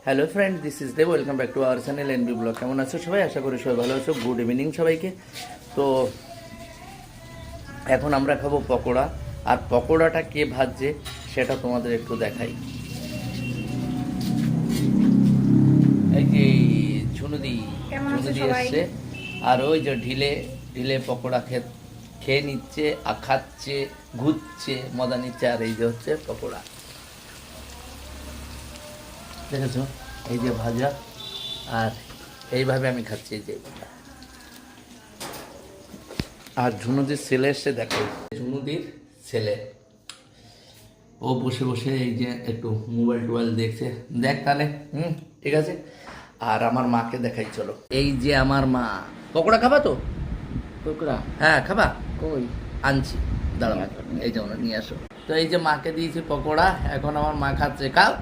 Hello friend, this is Dev. Welcome back to our channel NB blog. কেমন আছো সবাই? আশা করি সবাই ভালো আছো। গুড ইভিনিং সবাইকে। তো এখন আমরা খাবো পকোড়া, আর পকোড়াটা কে ভাজছে সেটা তোমাদের একটু দেখাই। এই যে ঝুনুদি এসছে, আর ওই যে ঢিলে ঢিলে পকোড়া খেয়ে নিচ্ছে, আর খাচ্ছে, ঘুরছে, মজা নিচ্ছে। আর এই যে হচ্ছে পকোড়া, দেখেছো? এই যে ভাজা, আর এইভাবে আমি খাচ্ছি। এই যে, আর ঝুনুদির ছেলে এসছে, দেখো ঝুনুদির ছেলে, ও বসে বসে এই যে একটু মোবাইল টোবাইল দেখছে। দেখ তাহলে, ঠিক আছে। আর আমার মাকে দেখাই, চলো। এই যে আমার মা। পকোড়া খাবা তো? পকোড়া? হ্যাঁ খাবা। কই? আনছি, দাঁড়াও, এই যে নিয়ে আসো। তো এই যে মাকে দিয়েছি পকোড়া, এখন আমার মা খাচ্ছে। খাও।